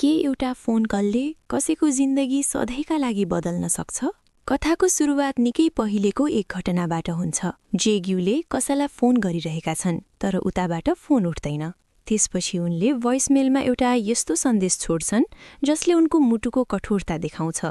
के एउटा फोन कलले कसैको जिन्दगी सधैँका लागि बदल्न सक्छ? कथाको सुरुवात निकै पहिलेको एक घटनाबाट हुन्छ। जेग्यूले कसैलाई फोन गरिरहेका छन्, तर उताबाट फोन उठ्दैन। त्यसपछि उनले भोइसमेलमा एउटा यस्तो सन्देश छोड्छन् जसले उनको मुटुको कठोरता देखाउँछ।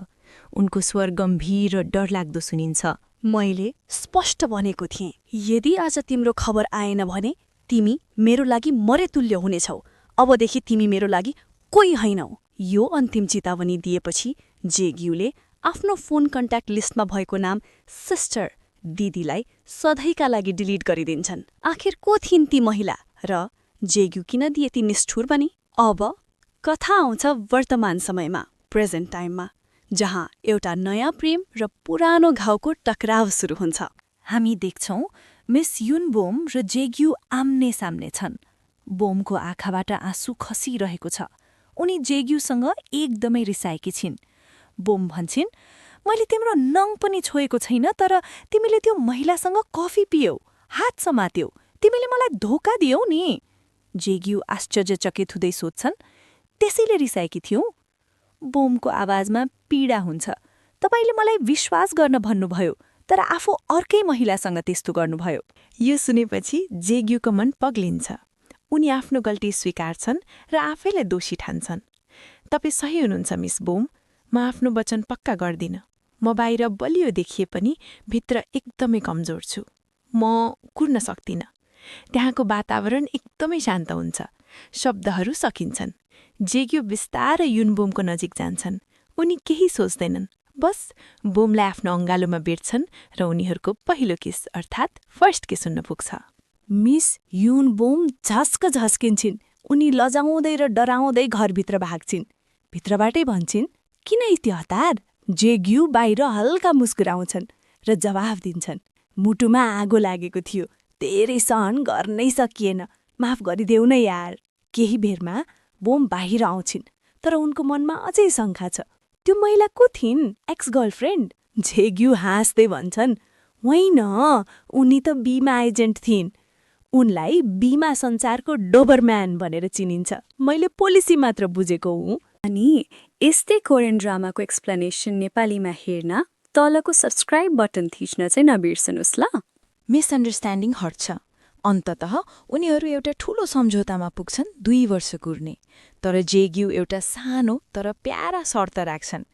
उनको स्वर गम्भीर र डरलाग्दो सुनिन्छ। मैले स्पष्ट भनेको थिएँ, यदि आज तिम्रो खबर आएन भने तिमी मेरो लागि मरेतुल्य हुनेछौ। अबदेखि तिमी मेरो लागि कोही हैनौ। यो अन्तिम चेतावनी दिएपछि जेग्यूले आफ्नो फोन कन्ट्याक्ट लिस्टमा भएको नाम सिस्टर दिदीलाई सधैँका लागि डिलिट गरिदिन्छन्। आखिर को थिइन् ती महिला र जेग्यू किन दिए ती निष्ठुर बनी? अब कथा आउँछ वर्तमान समयमा, प्रेजेन्ट टाइममा, जहाँ एउटा नयाँ प्रेम र पुरानो घाउको टकराव सुरु हुन्छ। हामी देख्छौं मिस युन बोम र जेग्यू आम्ने सामने छन्। बोमको आँखाबाट आँसु खसिरहेको छ। उनी जेग्यूसँग एकदमै रिसाएकी छिन्। बोम भन्छन्, मैले तिम्रो नङ पनि छोएको छैन, तर तिमीले त्यो महिलासँग कफी पियौ, हात समात्यौ, तिमीले मलाई धोका दियौ नि। जेग्यू आश्चर्यचकित हुँदै सोध्छन्, त्यसैले रिसाएकी थियौ? बोमको आवाजमा पीडा हुन्छ। तपाईले मलाई विश्वास गर्न भन्नुभयो, तर आफू अर्कै महिलासँग त्यस्तो गर्नुभयो। यो सुनेपछि जेग्यूको मन पग्लिन्छ। उनी आफ्नो गल्ती स्वीकार्छन् र आफैलाई दोषी ठान्छन्। तपाईँ सही हुनुहुन्छ मिस बोम, म आफ्नो वचन पक्का गर्दिनँ। म बाहिर बलियो देखिए पनि भित्र एकदमै कमजोर छु। म कुर्न सक्दिनँ। त्यहाँको वातावरण एकदमै शान्त हुन्छ। शब्दहरू सकिन्छन्। जेग्यू बिस्तारै युन बोमको नजिक जान्छन्। उनी केही सोच्दैनन्, बस बोमलाई आफ्नो अङ्गालोमा बेट्छन् र उनीहरूको पहिलो किस अर्थात् फर्स्ट किस हुन पुग्छ। मिस युन बोम झस्क झस्किन्छन्। उनी लजाउँदै र डराउँदै घरभित्र भाग्छिन्। भित्रबाटै भन्छन्, किन यति हतार? जेग्यू बाहिर हल्का मुस्कुराउँछन् र जवाफ दिन्छन्, मुटुमा आगो लागेको थियो, धेरै सहन गर्नै सकिएन, माफ गरिदेऊ न यार। केही बेरमा बोम बाहिर आउँछिन्, तर उनको मनमा अझै शङ्का छ। त्यो महिला को थिइन्? X girlfriend? जेग्यू हाँस्दै भन्छन्, होइन, उनी त बीमा एजेन्ट थिइन्। उनलाई बीमा संसारको डोबरम्यान भनेर चिनिन्छ। मैले पोलिसी मात्र बुझेको हुँ। अनि यस्तै कोरियन ड्रामाको एक्सप्लेनेसन नेपालीमा हेर्न तलको सब्स्क्राइब बटन थिच्न चाहिँ नबिर्सनुहोस् ल। मिसअन्डरस्ट्यान्डिङ हट्छ। अन्ततः उनीहरू एउटा ठूलो सम्झौतामा पुग्छन् 2 वर्ष कुर्ने। तर जेग्यू एउटा सानो तर प्यारा शर्त राख्छन्।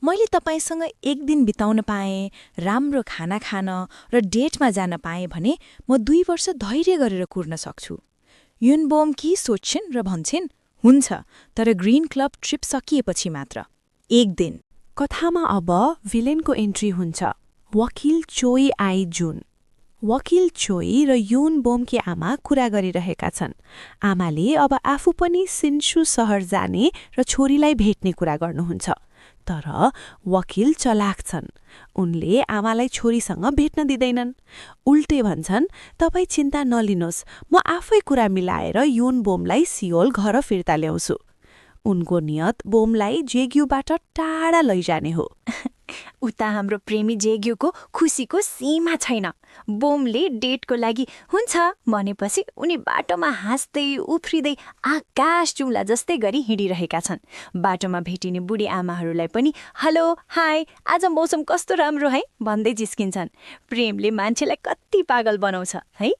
मैले तपाईसँग एक दिन बिताउन पाएँ, राम्रो खाना खान र डेटमा जान पाएँ भने म 2 वर्ष धैर्य गरेर कुर्न सक्छु। युन बोम कि सोच्छिन् र भन्छन्, हुन्छ, तर ग्रीन क्लब ट्रिप सकिएपछि मात्र। एक दिन। कथामा अब भिलेनको एन्ट्री हुन्छ। वकिल चोई आई जुन। वकिल चोई र युन बोमकी आमा कुरा गरिरहेका छन्। आमाले अब आफू पनि सिन्सु सहर जाने र छोरीलाई भेट्ने कुरा गर्नुहुन्छ। तर वकिल चलाक छन्। उनले आमालाई छोरीसँग भेट्न दिँदैनन्। उल्टे भन्छन्, तपाईँ चिन्ता नलिनुहोस्, म आफै कुरा मिलाएर युन बोमलाई सियोल घर फिर्ता ल्याउँछु। उनको नियत बोमलाई जेग्यूबाट टाढा लैजाने हो। उता हाम्रो प्रेमी जेग्यूको खुसीको सीमा छैन। बोमले डेटको लागि हुन्छ भनेपछि उनी बाटोमा हाँस्दै उफ्रिँदै आकाश चुम्ला जस्तै गरी हिँडिरहेका छन्। बाटोमा भेटिने बुढी आमाहरूलाई पनि हेलो हाई, आज मौसम कस्तो राम्रो है भन्दै जिस्किन्छन्। प्रेमले मान्छेलाई कति पागल बनाउँछ है।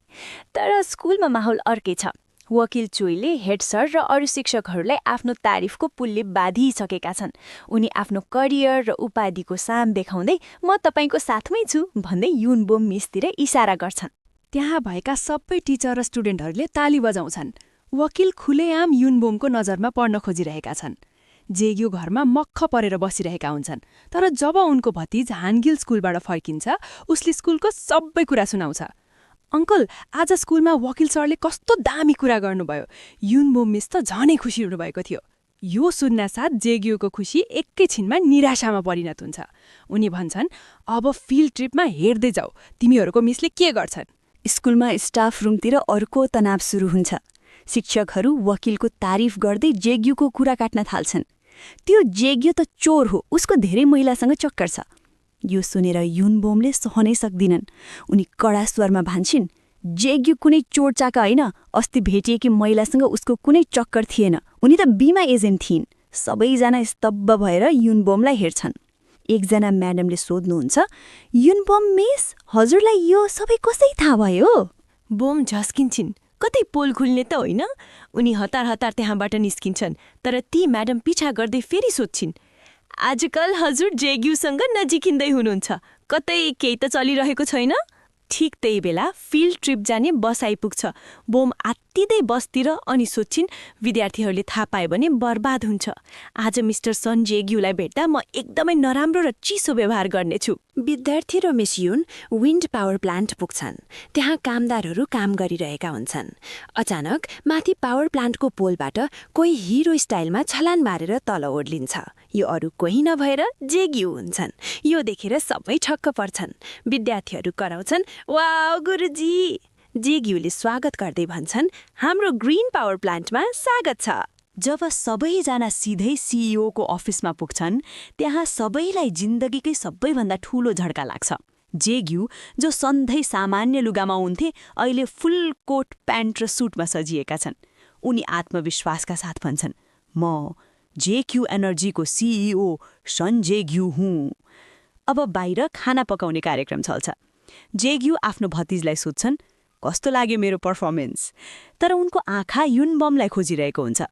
तर स्कुलमा माहौल अर्कै छ। वकिल चोईले हेड सर र अरू शिक्षकहरूलाई आफ्नो तारिफको पुलले बाँधिसकेका छन्। उनी आफ्नो करियर र उपाधिको साम देखाउँदै म तपाईँको साथमै छु भन्दै युन बोम मिसतिर इसारा गर्छन्। त्यहाँ भएका सबै टिचर र स्टुडेन्टहरूले ताली बजाउँछन्। वकिल खुलेआम युन बोमको नजरमा पर्न खोजिरहेका छन्। जेग्यू घरमा मक्ख परेर बसिरहेका हुन्छन्। तर जब उनको भतिज हानगिल स्कुलबाट फर्किन्छ, उसले स्कुलको सबै कुरा सुनाउँछ। अङ्कल, आज स्कुलमा वकिल सरले कस्तो दामी कुरा गर्नुभयो। युन बोम मिस त झनै खुसी हुनुभएको थियो। यो सुन्नासाथ जेग्यूको खुसी एकैछिनमा निराशामा परिणत हुन्छ। उनी भन्छन्, अब फिल्ड ट्रिपमा हेर्दै जाऊ, तिमीहरूको मिसले के गर्छन्। स्कुलमा स्टाफ रुमतिर अर्को तनाव सुरु हुन्छ। शिक्षकहरू वकिलको तारिफ गर्दै जेग्यूको कुरा काट्न थाल्छन्। त्यो जेग्यू त चोर हो, उसको धेरै महिलासँग चक्कर छ। यो सुनेर युन बोमले सहनै सक्दिनन्। उनी कडा स्वरमा भन्छन्, जेग्यू कुनै चोरचाका होइन, अस्ति भेटिएकी महिलासँग उसको कुनै चक्कर थिएन, उनी त बीमा एजेन्ट थिइन्। सबैजना स्तब्ध भएर युनबोमलाई हेर्छन्। एकजना म्याडमले सोध्नुहुन्छ, युनबोम मिस, हजुरलाई यो सबै कसै थाहा भयो? बोम झस्किन्छन्। कतै पोल खुल्ने त होइन? उनी हतार हतार त्यहाँबाट निस्किन्छन्, तर ती म्याडम पिछा गर्दै फेरि सोध्छिन्, आजकल हजुर जेग्यूसँग नजिकिँदै हुनुहुन्छ, कतै केही त चलिरहेको छैन? ठिक त्यही बेला फिल्ड ट्रिप जाने बस आइपुग्छ। बोम आत्तिँदै बसतिर अनि सोध्छिन्, विद्यार्थीहरूले थाहा पायो भने बर्बाद हुन्छ। आज मिस्टर सन जेग्यूलाई भेट्दा म एकदमै नराम्रो र चिसो व्यवहार गर्नेछु। विद्यार्थी र मिस युन विन्ड पावर प्लान्ट पुग्छन्। त्यहाँ कामदारहरू काम गरिरहेका हुन्छन्। अचानक माथि पावर प्लान्टको पोलबाट कोही हिरो स्टाइलमा छलान मारेर तल ओर्लिन्छ। यो अरू कोही नभएर जेग्यू हुन्छन्। यो देखेर सबै छक्क पर्छन्। विद्यार्थीहरू कराउँछन्, वाउ गुरुजी! जेग्यूले स्वागत गर्दै भन्छन्, हाम्रो ग्रिन पावर प्लान्टमा स्वागत छ। जब सबैजना सिधै सिइओको अफिसमा पुग्छन्, त्यहाँ सबैलाई जिन्दगीकै सबैभन्दा ठूलो झड्का लाग्छ। जेग्यू, जो सधैँ सामान्य लुगामा हुन्थे, अहिले फुल कोट प्यान्ट र सुटमा सजिएका छन्। उनी आत्मविश्वासका साथ भन्छन्, म जेक्यू एनर्जीको सिइओ सन जेग्यू हुँ। अब बाहिर खाना पकाउने कार्यक्रम चल्छ। जेग्यू आफ्नो भतिजलाई सोध्छन्, कस्तो लाग्यो मेरो पर्फर्मेन्स? तर उनको आँखा युनबमलाई खोजिरहेको हुन्छ।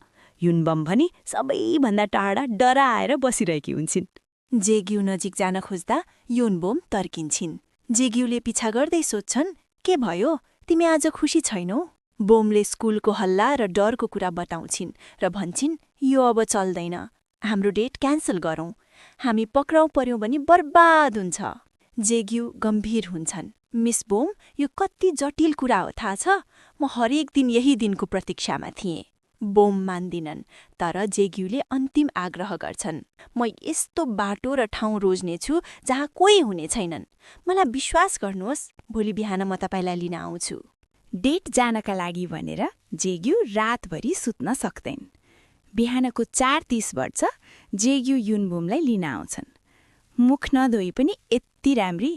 युनबम भने सबैभन्दा टाढा डराएर बसिरहेकी हुन्छन्। जेग्यू नजिक जान खोज्दा युनबोम तर्किन्छन्। जेग्यूले पिछा गर्दै सोध्छन्, के भयो? तिमी आज खुसी छैनौ? बोमले स्कुलको हल्ला र डरको कुरा बताउँछिन् र भन्छन्, यो अब चल्दैन, हाम्रो डेट क्यान्सल गरौँ। हामी पक्राउ पर्यौँ भने बर्बाद हुन्छ। जेग्यू गम्भीर हुन्छन्। मिस बोम, यो कति जटिल कुरा हो थाहा छ? म हरेक दिन यही दिनको प्रतीक्षामा थिएँ। बोम मान्दिनन्, तर जेग्यूले अन्तिम आग्रह गर्छन्, म यस्तो बाटो र ठाउँ रोज्नेछु जहाँ कोही हुने छैनन्। मलाई विश्वास गर्नुहोस्, भोलि बिहान म तपाईँलाई लिन आउँछु। डेट जानका लागि भनेर जेग्यू रातभरि सुत्न सक्दैन। बिहानको 4:30 बज्छ, जेग्यू युनबोमलाई लिन आउँछन्। मुख नधोई पनि यति राम्री,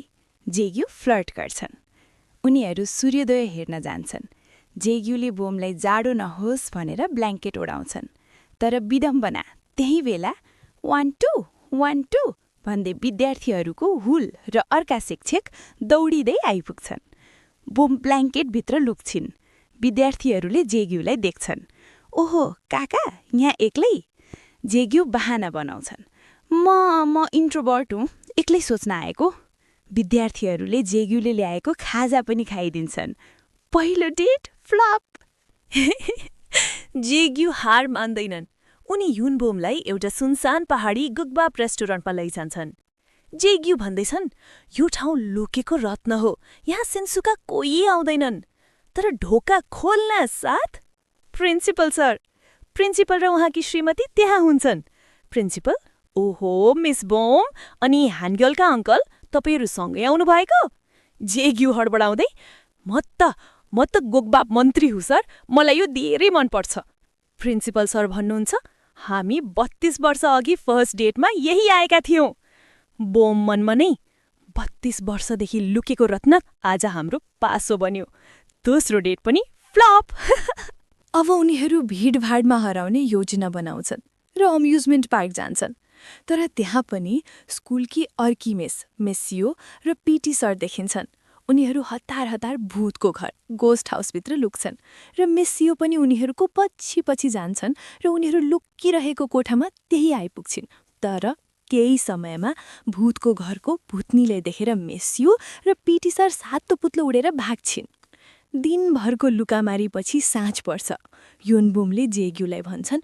जेग्यू फ्लर्ट गर्छन्। उनीहरू सूर्योदय हेर्न जान्छन्। जेग्यूले बोमलाई जाडो नहोस् भनेर ब्ल्याङ्केट ओढाउँछन्। तर विडम्बना, त्यही बेला 1 2 1 2 भन्दै विद्यार्थीहरूको हुल र अर्का शिक्षक दौडिँदै आइपुग्छन्। बोम ब्ल्याङ्केटभित्र लुक्छिन्। विद्यार्थीहरूले जेग्यूलाई देख्छन्। ओहो काका, यहाँ एक्लै? जेग्यू बहाना बनाउँछन्, म इन्ट्रोभर्ट हुँ, एक्लै सोच्न आएको। विद्यार्थीहरूले जेग्यूले ल्याएको खाजा पनि खाइदिन्छन्। पहिलो डेट फ्लप। जेग्यू हार मान्दैनन्। उनी युनबोमलाई एउटा सुनसान पहाडी गुग्बाप रेस्टुरेन्टमा लैजान्छन्। जेग्यू भन्दैछन्, यो ठाउँ लुकेको रत्न हो, यहाँ सेन्सुका कोही आउँदैनन्। तर ढोका खोल्न साथ प्रिन्सिपल सर, प्रिन्सिपल र उहाँकी श्रीमती त्यहाँ हुन्छन्। प्रिन्सिपल, ओहो मिस बोम अनि ह्यान्डगर्लका अङ्कल, तपाईँहरू सँगै आउनु भएको? जेग्यू हडबडाउँदै, म त गोगबाप मन्त्री हुँ सर, मलाई यो धेरै मनपर्छ। प्रिन्सिपल सर भन्नुहुन्छ, हामी 32 वर्ष अघि फर्स्ट डेटमा यही आएका थियौँ। बोम मनमा नै, 32 वर्षदेखि लुकेको रत्न आज हाम्रो पासो बन्यो। दोस्रो डेट पनि फ्लप। अब उनीहरू भिडभाडमा हराउने योजना बनाउँछन् र अम्युजमेन्ट पार्क जान्छन्। तर त्यहाँ पनि स्कुलकी अर्की मिस यो र पिटी सर देखिन्छन्। उनीहरू हतार हतार भूतको घर गोस्ट हाउसभित्र लुक्छन् र मिस यो पनि उनीहरूको पछि पछि जान्छन् र उनीहरू लुकिरहेको कोठामा त्यही आइपुग्छिन्। तर केही समयमा भूतको घरको भूतनीले देखेर मिस यो र पिटी सर सातो पुत्लो उडेर भाग्छिन्। दिनभरको लुकामारीपछि साँझ पर्छ। युनबोमले जेग्यूलाई भन्छन्,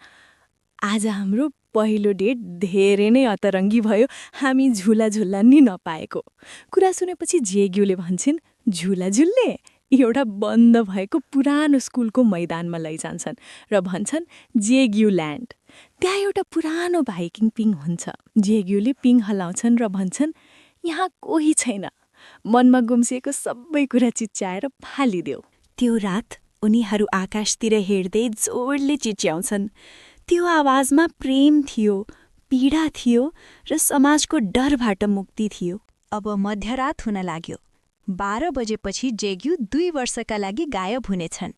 आज हाम्रो पहिलो डेट धेरै नै अतरङ्गी भयो, हामी झुला झुल्ला नि नपाएको। कुरा सुनेपछि जेग्यूले भन्छन्, झुला झुल्ले? एउटा बन्द भएको पुरानो स्कुलको मैदानमा लैजान्छन् र भन्छन्, जेग्यू ल्यान्ड। त्यहाँ एउटा पुरानो भाइकिङ पिङ हुन्छ। जेग्यूले पिङ हलाउँछन् र भन्छन्, यहाँ कोही छैन। मनमा गुम्सिएको सबै कुरा चिच्याएर फालिदेऊ। त्यो रात उनीहरू आकाशतिर हेर्दै जोडले चिच्याउँछन्। त्यो आवाजमा प्रेम थियो, पीडा थियो र समाजको डरबाट मुक्ति थियो। अब मध्यरात हुन लाग्यो। 12 बजेपछि जेग्यू 2 वर्षका लागि गायब हुनेछन्।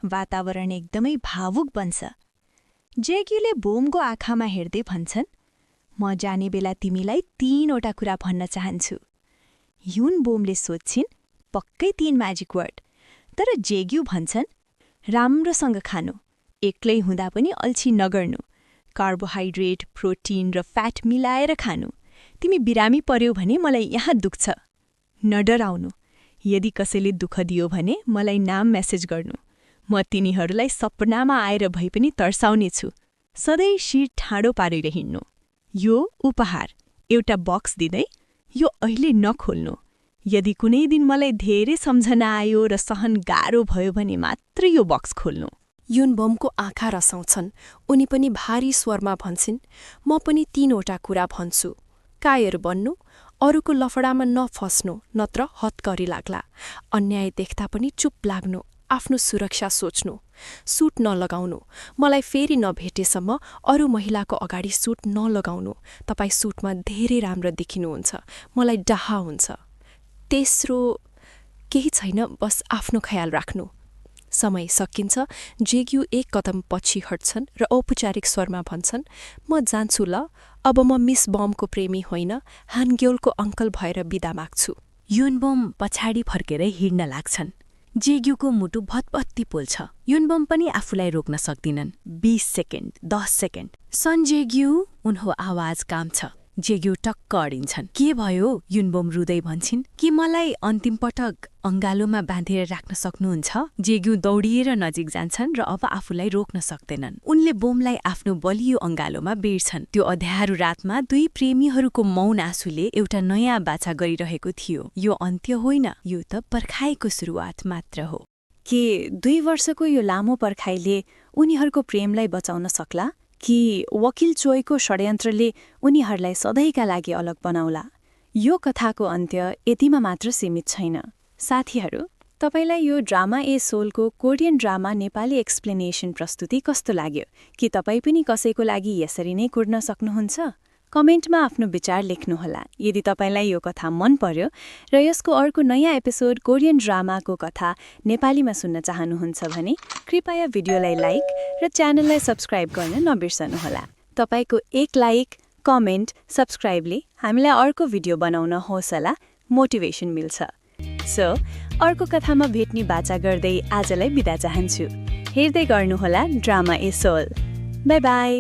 वातावरण एकदमै भावुक बन्छ। जेग्यूले बोमको आँखामा हेर्दै भन्छन्, म जाने बेला तिमीलाई 3वटा कुरा भन्न चाहन्छु। युन बोमले सोध्छिन्, पक्कै 3 म्याजिक वर्ड। तर जेग्यू भन्छन्, राम्रोसँग खानु, एक्लै हुँदा पनि अल्छी नगर्नु, कार्बोहाइड्रेट, प्रोटिन र फ्याट मिलाएर खानु। तिमी बिरामी पर्यौ भने मलाई यहाँ दुख्छ। नडराउनु, यदि कसैले दुःख दियो भने मलाई नाम मेसेज गर्नु। म तिनीहरूलाई सपनामा आएर भए पनि तर्साउनेछु। सधैँ शिर ठाडो पारेर हिँड्नु। यो उपहार, एउटा बक्स दिँदै, यो अहिले नखोल्नु। यदि कुनै दिन मलाई धेरै सम्झना आयो र सहन गाह्रो भयो भने मात्र यो बक्स खोल्नु। युनबोमको आँखा रसाउँछन्। उनी पनि भारी स्वरमा भन्छन्, म पनि 3वटा कुरा भन्छु। कायर बन्नु, अरूको लफडामा नफस्नु, नत्र हत्करी लाग्ला। अन्याय देख्दा पनि चुप लाग्नु, आफ्नो सुरक्षा सोच्नु। सुट नलगाउनु, मलाई फेरि नभेटेसम्म अरू महिलाको अगाडि सुट नलगाउनु। तपाईँ सुटमा धेरै राम्रो देखिनुहुन्छ, मलाई डाहा हुन्छ। तेस्रो केही छैन, बस आफ्नो ख्याल राख्नु। समय सकिन्छ। जेग्यू 1 कदम पछि हट्छन् र औपचारिक स्वरमा भन्छन्, म जान्छु ल, अब म मिस बमको प्रेमी होइन, हानग्योलको अङ्कल भएर बिदा माग्छु। युनबोम पछाडि फर्केर हिँड्न लाग्छन्। जेग्यूको मुटु भतभत्ती पोल्छ। युनबोम पनि आफूलाई रोक्न सक्दिनन्। 20 सेकेन्ड, 10 सेकेन्ड। जेग्यू, उनको आवाज काम्छ। जेग्यू टक्क अडिन्छन्। के भयो? युनबोम रुँदै भन्छन्, कि मलाई अन्तिम पटक अङ्गालोमा बाँधेर राख्न सक्नुहुन्छ? जेग्यू दौडिएर नजिक जान्छन् र अब आफूलाई रोक्न सक्दैनन्। उनले बोमलाई आफ्नो बलियो अङ्गालोमा बेर्छन्। त्यो अँध्यारो रातमा 2 प्रेमीहरूको मौन आँसुले एउटा नयाँ बाछा गरिरहेको थियो। यो अन्त्य होइन, यो त पर्खाइको सुरुवात मात्र हो। के 2 वर्षको यो लामो पर्खाइले उनीहरूको प्रेमलाई बचाउन सक्ला? कि वकिल चोयको षड्यन्त्रले उनीहरूलाई सधैँका लागि अलग बनाउला? यो कथाको अन्त्य यतिमा मात्र सीमित छैन। साथीहरू, तपाईलाई यो ड्रामा ए सोलको कोरियन ड्रामा नेपाली एक्सप्लेनेसन प्रस्तुति कस्तो लाग्यो? के तपाईँ पनि कसैको लागि यसरी नै कुर्न सक्नुहुन्छ? कमेन्टमा आफ्नो विचार लेख्नुहोला। यदि तपाईलाई यो कथा मन पर्यो र यसको अर्को नयाँ एपिसोड कोरियन ड्रामाको कथा नेपालीमा सुन्न चाहनुहुन्छ भने कृपया भिडियोलाई लाइक र च्यानललाई सब्स्क्राइब गर्न नबिर्सनुहोला। तपाईको 1 लाइक, कमेन्ट, सब्स्क्राइबले हामीलाई अर्को भिडियो बनाउन हौसला, मोटिभेसन मिल्छ। अर्को कथामा भेट्ने बाचा गर्दै आजलाई बिदा चाहन्छु। हेर्दै गर्नुहोला drama A sole. By by.